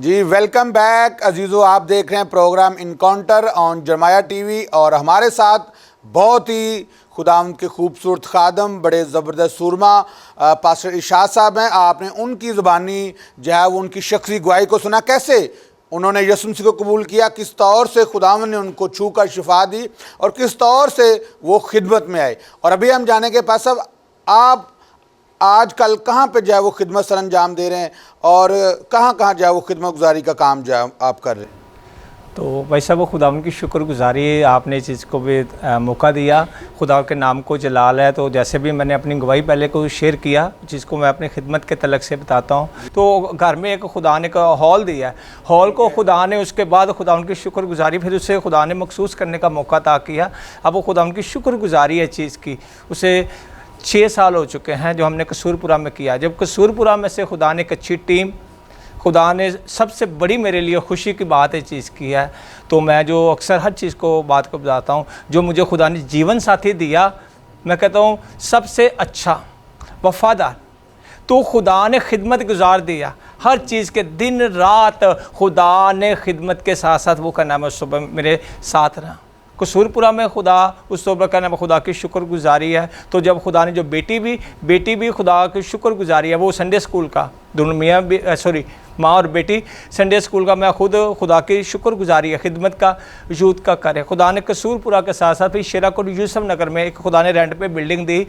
जी welcome back अजीज़ो, आप देख रहे हैं प्रोग्राम इनकाउंटर ऑन जरमाया टीवी और हमारे साथ बहुत ही खुदावंद के खूबसूरत खादम, बड़े ज़बरदस्त सुरमा पास्टर इरशाद साहब हैं। आपने उनकी ज़ुबानी जो है वो उनकी शख्सी गवाही को सुना, कैसे उन्होंने यीशु मसीह को कबूल किया, किस तौर से खुदावंद ने उनको छू कर शिफा दी और किस तौर से वो खिदमत में आए। और अभी हम जाने के पास अब आप आजकल कहाँ पे जो है वो खिदमत सर अंजाम दे रहे हैं और कहाँ कहाँ जो है वो खिदमत गुजारी का काम जो है आप कर रहे हैं। तो भाई साहब वो खुदा की शुक्रगुजारी, आपने इस चीज़ को भी मौका दिया, खुदा के नाम को जलाल है। तो जैसे भी मैंने अपनी गवाही पहले को शेयर किया, जिसको मैं अपनी खिदमत के तलक से बताता हूँ। तो घर में एक खुदा ने का हॉल दिया है, हॉल को खुदा ने उसके बाद खुदा उनकी शुक्रगुजारी फिर उसे खुदा ने मखसूस करने का मौका अता किया। अब वो खुदा उनकी शुक्रगुजारी है चीज़ की, उसे 6 साल हो चुके हैं जो हमने कसूरपुरा में किया। जब कसूरपुरा में से खुदा ने एक अच्छी टीम, खुदा ने सबसे बड़ी मेरे लिए खुशी की बात है चीज़ की है। तो मैं जो अक्सर हर चीज़ को बात को बताता हूँ, जो मुझे खुदा ने जीवन साथी दिया, मैं कहता हूँ सबसे अच्छा वफ़ादार, तो खुदा ने खिदमत गुजार दिया हर चीज़ के, दिन रात खुदा ने खिदमत के साथ साथ वो करना है सुबह मेरे साथ रहा। कसूरपुरा में खुदा उस तौर करना में खुदा की शुक्रगुजारी है। तो जब खुदा ने जो बेटी भी खुदा की शुक्रगुजारी है, वो संडे स्कूल का दोनों मियाँ भी माँ और बेटी संडे स्कूल का, मैं खुद खुदा की शुक्रगुजारी है खिदमत का यूथ का करे। खुदा ने कसूरपुरा के साथ साथ फिर शेराकोट यूसुफ नगर में एक खुदा ने रेंट पे बिल्डिंग दी,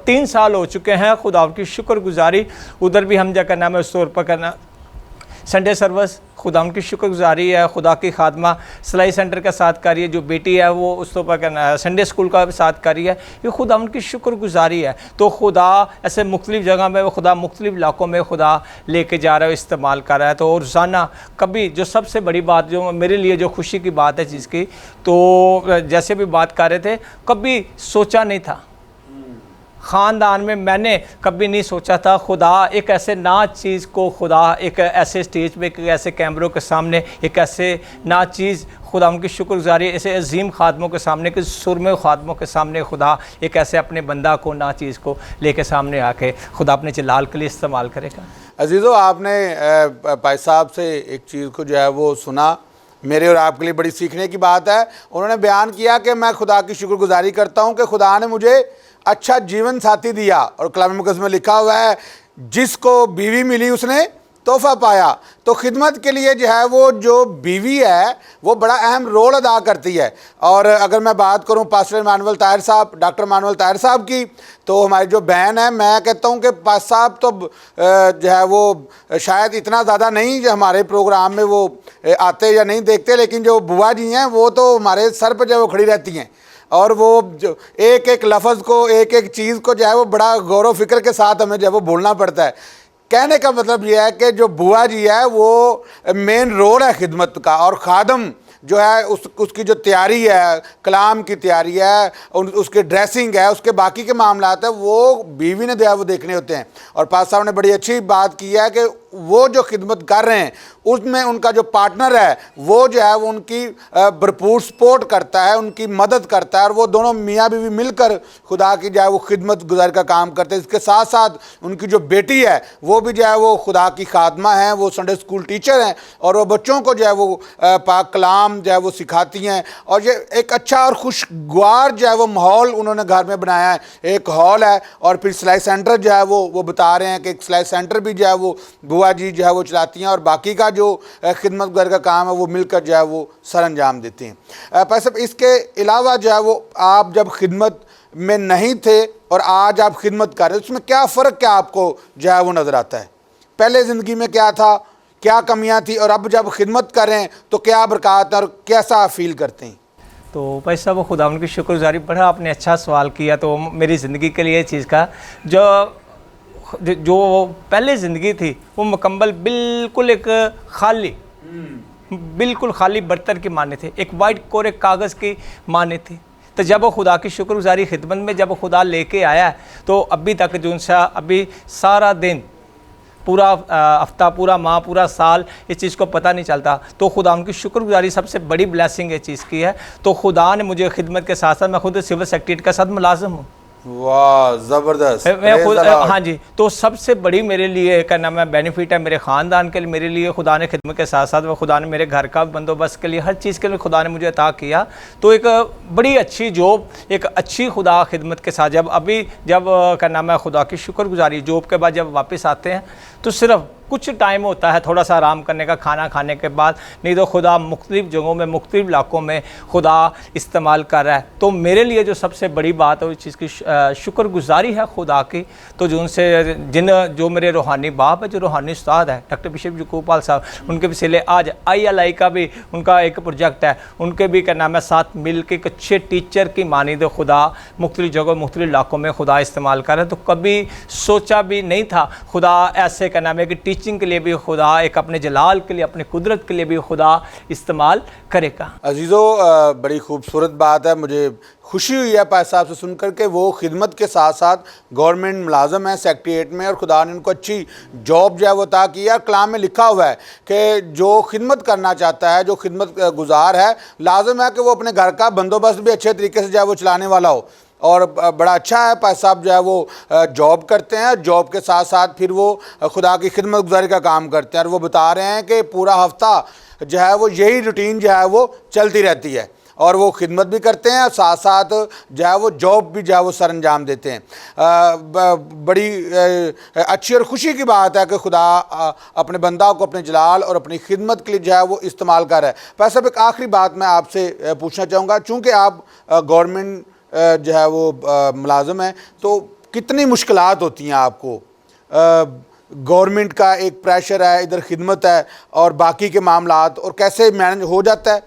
3 साल हो चुके हैं। खुदा की शुक्रगुजारी उधर भी हम क्या करना है उस तौर पर करना संडे सर्विस, खुदा उनकी शुक्रगुजारी है। खुदा की खादमा सिलाई सेंटर का साथ कार्य, जो बेटी है वो उस पर करना है, संडे स्कूल का साथ कार्य है, ये खुदा उनकी शुक्रगुजारी है। तो खुदा ऐसे मुख्तलिफ़ जगह में, वो खुदा मुख्तलिफ़ इलाकों में खुदा लेके जा रहा है, इस्तेमाल कर रहा है। तो रोज़ाना कभी जो सबसे बड़ी बात जो मेरे लिए जो खुशी की बात है चीज़ की, तो जैसे भी बात कर रहे थे, कभी सोचा नहीं था ख़ानदान में, मैंने कभी नहीं सोचा था खुदा एक ऐसे नाच चीज़ को, खुदा एक ऐसे स्टेज पे, एक ऐसे कैमरों के सामने, एक ऐसे नाच चीज़, खुदा उनकी शुक्रगुजारी ऐसे अजीम खादमों के सामने, कि सुरमे खादमों के सामने खुदा एक ऐसे अपने बंदा को ना चीज़ को लेके सामने आके खुदा अपने जलाल के लिए इस्तेमाल करेगा। अजीज़ो, आपने भाई साहब से एक चीज़ को जो है वो सुना, मेरे और आपके लिए बड़ी सीखने की बात है। उन्होंने बयान किया कि मैं खुदा की शुक्रगुजारी करता हूँ कि खुदा ने मुझे अच्छा जीवन साथी दिया, और कलाम मुक़द्दस में लिखा हुआ है जिसको बीवी मिली उसने तोहफ़ा पाया। तो खिदमत के लिए जो है वो जो बीवी है वो बड़ा अहम रोल अदा करती है। और अगर मैं बात करूं पास्टर मानुअल ताहिर साहब, डॉक्टर मानुअल ताहिर साहब की, तो हमारी जो बहन है, मैं कहता हूं कि पास साहब तो जो है वो शायद इतना ज़्यादा नहीं जो हमारे प्रोग्राम में वो आते या नहीं देखते, लेकिन जो बुआ जी हैं वो तो हमारे सर पर जो है वो खड़ी रहती हैं, और वो जो एक एक लफ्ज़ को, एक एक चीज़ को जो है वो बड़ा गौर फिक्र के साथ हमें जो है वो बोलना पड़ता है। कहने का मतलब ये है कि जो बुआ जी है वो मेन रोल है खिदमत का, और खादम जो है उसकी जो तैयारी है, कलाम की तैयारी है, उसकी ड्रेसिंग है, उसके बाकी के मामलात है, वो बीवी ने जो है वो देखने होते हैं। और पास साहब ने बड़ी अच्छी बात की है कि वो जो खिदमत कर रहे हैं उसमें उनका जो पार्टनर है वो जो है वो उनकी भरपूर सपोर्ट करता है, उनकी मदद करता है, और वो दोनों मियाँ बीवी मिलकर खुदा की जो है वो खिदमत गुजार का काम करते हैं। इसके साथ साथ उनकी जो बेटी है वो भी जो है वो खुदा की खादमा है, वो संडे स्कूल टीचर हैं, और वो बच्चों को जो है वो पाक कलाम जो है वो सिखाती हैं। और ये एक अच्छा और खुशगवार जो है वो माहौल उन्होंने घर में बनाया है। एक हॉल है और फिर सिलाई सेंटर जो है वो बता रहे हैं कि एक सिलाई सेंटर भी जो है वो बुआ जी जो है वो चलाती हैं, और बाकी का जो खिदमत घर का काम है वो मिलकर जो है वो सर अंजाम देती हैं। पर सब इसके अलावा जो है वो आप जब खिदमत में नहीं थे और आज आप खिदमत कर रहे हैं, उसमें क्या फ़र्क क्या आपको जो है वो नज़र आता है? पहले ज़िंदगी में क्या था, क्या कमियां थी, और अब जब खिदमत कर रहे हैं तो क्या बरक़ात और कैसा फील करते हैं? तो भाई साहब खुदा उनकी शुक्रगुजारी, बड़ा आपने अच्छा सवाल किया। तो मेरी ज़िंदगी के लिए चीज़ का जो पहले ज़िंदगी थी वो मुकम्मल बिल्कुल एक खाली, बिल्कुल खाली बर्तन की माने थे, एक वाइट कोरे कागज़ की माने थी। तो जब वो खुदा की शुक्रगुजारी खिदमत में जब खुदा लेके आया है, तो अभी तक जो उनसा अभी सारा दिन, पूरा हफ्ता, पूरा माह, पूरा साल इस चीज़ को पता नहीं चलता। तो खुदा उनकी शुक्रगुजारी सबसे बड़ी ब्लेसिंग ये चीज़ की है। तो खुदा ने मुझे खिदमत के साथ साथ, मैं खुद सिविल सेक्रेटरीट का साथ मुलाजिम हूँ, वाह ज़बरदस्त। मैं Praise खुद the Lord। हाँ जी, तो सबसे बड़ी मेरे लिए क्या नाम है बेनिफिट है मेरे ख़ानदान के लिए, मेरे लिए खुदा ने खिदमत के साथ साथ वो खुदा ने मेरे घर का बंदोबस्त के लिए, हर चीज़ के लिए खुदा ने मुझे अता किया। तो एक बड़ी अच्छी जॉब, एक अच्छी खुदा खिदमत के साथ जब क्या नाम है खुदा की शुक्रगुजारी जॉब के बाद जब वापस आते हैं तो सिर्फ कुछ टाइम होता है थोड़ा सा आराम करने का खाना खाने के बाद, नहीं तो खुदा मुख्तलिफ़ जगहों में मुख्तलिफ़ इलाकों में खुदा इस्तेमाल कर रहा है। तो मेरे लिए जो सबसे बड़ी बात है उस चीज़ की शुक्रगुजारी है खुदा की। तो जो मेरे रूहानी बाप है, जो रूहानी उस्ताद है डॉक्टर बिशप यकूब पाल साहब, उनके वसीले आज ILI का भी उनका एक प्रोजेक्ट है, उनके भी क्या नाम है साथ मिल के एक अच्छे टीचर की मानिंद खुदा मुख्तलिफ़ जगहों मुख्तलिफ़ इलाकों में खुदा इस्तेमाल कर रहा है। तो कभी सोचा भी नहीं था खुदा ऐसे क्या नाम है कि टीचिंग के लिए भी खुदा एक अपने जलाल के लिए, अपनी कुदरत के लिए भी खुदा इस्तेमाल करेगा। अजीज़ों, बड़ी खूबसूरत बात है। मुझे खुशी हुई है पास साहब से सुनकर के वो खिदमत के साथ साथ गवर्नमेंट मुलाजम है सेक्रेटरीट में, और खुदा ने उनको अच्छी जॉब जो है वो अता किया। कलाम में लिखा हुआ है कि जो खिदमत करना चाहता है, जो खिदमत गुजार है, लाजम है कि वो अपने घर का बंदोबस्त भी अच्छे तरीके से जो है वो चलाने वाला हो। और बड़ा अच्छा है पास साहब जो है वो जॉब करते हैं, जॉब के साथ साथ फिर वो खुदा की खिदमत गुजारी का काम करते हैं। और वो बता रहे हैं कि पूरा हफ्ता जो है वो यही रूटीन जो है वो चलती रहती है, और वो खिदमत भी करते हैं और साथ साथ जो है वो जॉब भी जो है वो सर अंजाम देते हैं। बड़ी अच्छी और ख़ुशी की बात है कि खुदा अपने बंदा को अपने जलाल और अपनी खिदमत के लिए जो है वो इस्तेमाल कर रहा है। पैसा एक आखिरी बात मैं आपसे पूछना चाहूँगा, चूँकि आप गवर्नमेंट जो है वो मुलाजम है, तो कितनी मुश्किलात होती हैं आपको? गवर्नमेंट का एक प्रेशर है, इधर खिदमत है और बाकी के मामलात, और कैसे मैनेज हो जाता है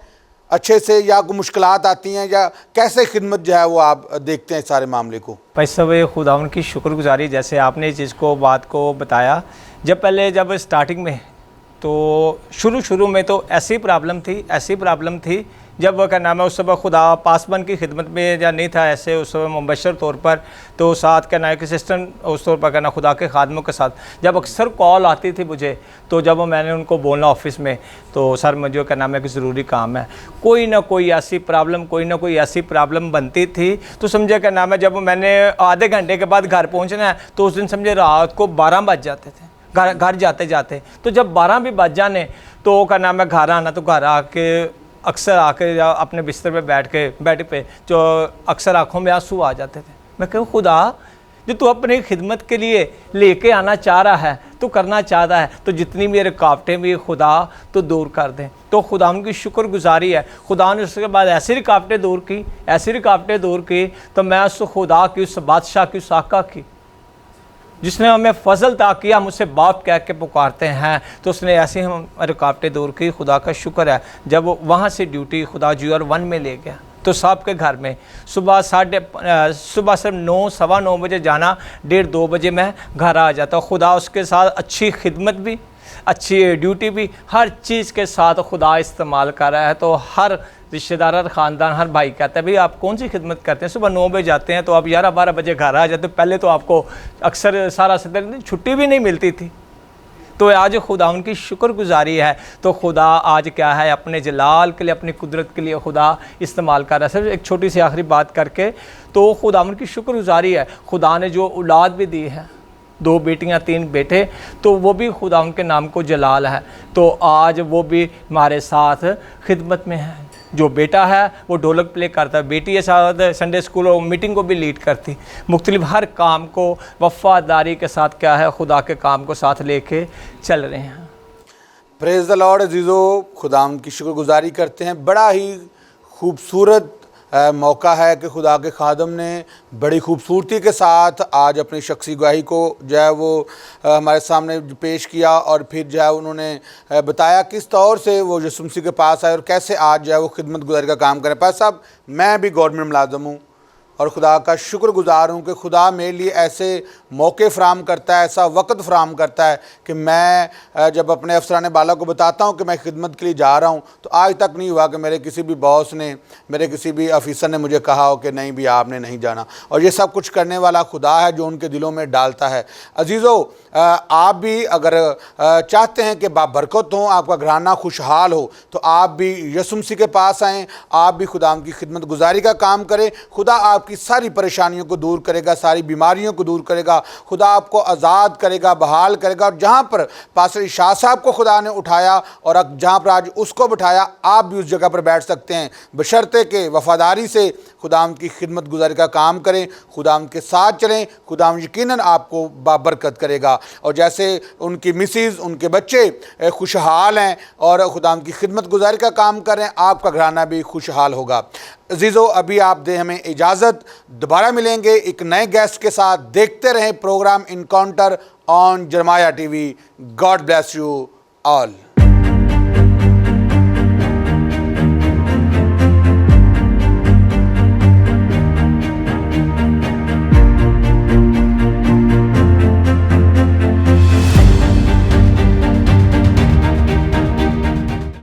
अच्छे से, या कोई मुश्किलात आती हैं, या कैसे खिदमत जो है वो आप देखते हैं सारे मामले को? पैसा खुदावन की शुक्रगुजारी, जैसे आपने इस चीज़ को बात को बताया, जब स्टार्टिंग में तो शुरू में तो ऐसी प्रॉब्लम थी जब क्या नाम है उस समय खुदा पासबन की खिदमत में या नहीं था ऐसे उस समय मुबशर तौर पर, तो साथ क्या नाम है कि सिस्टम उस तौर पर कहना खुदा के खादमों के साथ जब अक्सर कॉल आती थी मुझे, तो जब मैंने उनको बोलना ऑफिस में, तो सर मुझे क्या नाम है कि ज़रूरी काम है, कोई ना कोई ऐसी प्रॉब्लम बनती थी। तो समझे क्या नाम है जब मैंने आधे घंटे के बाद घर पहुँचना है, तो उस दिन समझे रात को 12 बज जाते थे घर जाते जाते। तो जब 12 भी बज जाने तो क्या नाम है घर आना, तो घर आके अक्सर आके अपने बिस्तर पे बैठ के बेड पे जो अक्सर आंखों में आंसू आ जाते थे। मैं कहूँ खुदा जो तू अपनी खिदमत के लिए लेके आना चाह रहा है, तू करना चाहता है, तो जितनी मेरे रुकावटें भी खुदा तो दूर कर दें। तो खुदा उनकी शुक्रगुजारी है, खुदा ने उसके बाद ऐसी रुकावटें दूर की, तो मैं उस खुदा की, उस बादशाह की, उस आका की जिसने हमें फजल ता किया, हम उससे बाप कह के पुकारते हैं, तो उसने ऐसी हम रुकावटें दूर की। खुदा का शुक्र है। जब वहाँ से ड्यूटी खुदा GR 1 में ले गया, तो साहब के घर में सुबह सिर्फ 9 सवा 9 बजे जाना, 1:30-2 बजे मैं घर आ जाता। खुदा उसके साथ अच्छी खिदमत भी, अच्छी ड्यूटी भी, हर चीज़ के साथ खुदा इस्तेमाल कर रहा है। तो हर रिश्तेदार, हर ख़ानदान, हर भाई कहता है भाई आप कौन सी खिदमत करते हैं, सुबह 9 बजे जाते हैं तो आप 11-12 बजे घर आ जाते। पहले तो आपको अक्सर सारा दिन छुट्टी भी नहीं मिलती थी। तो आज खुदा उनकी शुक्रगुजारी है, तो खुदा आज क्या है अपने जलाल के लिए, अपनी कुदरत के लिए खुदा इस्तेमाल कर रहा है। सिर्फ एक छोटी सी आखिरी बात करके, तो खुदा उनकी शुक्रगुजारी है। खुदा ने जो औलाद भी दी है, 2 बेटियां 3 बेटे, तो वो भी खुदा उनके नाम को जलाल है। तो आज वो भी हमारे साथ खिदमत में है। जो बेटा है वो ढोलक प्ले करता है, बेटी के साथ संडे स्कूल और मीटिंग को भी लीड करती, मुख्तलिफ हर काम को वफ़ादारी के साथ क्या है खुदा के काम को साथ लेके चल रहे हैं। प्रेज़ द लॉर्ड अजीज़ों, खुदा की शुक्रगुजारी करते हैं। बड़ा ही खूबसूरत मौका है कि खुदा के खादम ने बड़ी खूबसूरती के साथ आज अपनी शख्सी गवाही को जो है वो हमारे सामने पेश किया, और फिर जो है उन्होंने बताया किस तौर से वो यीशु मसीह के पास आए और कैसे आज जो है वो खिदमत गुजारी का काम करें। पास साहब, मैं भी गवर्नमेंट मुलाजम हूँ और खुदा का शुक्रगुजार हूँ कि खुदा मेरे लिए ऐसे मौके फ़राम करता है, ऐसा वक्त फ़राम करता है कि मैं जब अपने अफसरान बाला को बताता हूँ कि मैं खिदमत के लिए जा रहा हूँ, तो आज तक नहीं हुआ कि मेरे किसी भी बॉस ने, मेरे किसी भी ऑफिसर ने मुझे कहा हो कि नहीं भी आपने नहीं जाना। और ये सब कुछ करने वाला खुदा है जो उनके दिलों में डालता है। अजीज़ों, आप भी अगर चाहते हैं कि बाबरकत हो, आपका घराना खुशहाल हो, तो आप भी यीशु मसीह के पास आएँ, आप भी खुदा की खिदमत गुजारी का काम करें। खुदा आप आपकी सारी परेशानियों को दूर करेगा, सारी बीमारियों को दूर करेगा, खुदा आपको आज़ाद करेगा, बहाल करेगा। और जहाँ पर पास्टर शाह साहब को खुदा ने उठाया और जहाँ पर आज उसको बिठाया, आप भी उस जगह पर बैठ सकते हैं, बशर्ते के वफ़ादारी से खुदावंद की खिदमत गुजारी का काम करें, खुदावंद के साथ चलें। खुदावंद यकीनन आपको बाबरकत करेगा। और जैसे उनकी मिसेज़, उनके बच्चे खुशहाल हैं और खुदावंद की खिदमत गुजारी का काम कर रहे हैं, आपका घराना भी खुशहाल होगा। अजीज़ों, अभी आप दे हमें इजाज़त, दोबारा मिलेंगे एक नए गेस्ट के साथ। देखते रहें प्रोग्राम इनकाउंटर ऑन जरमाया TV. God bless you all.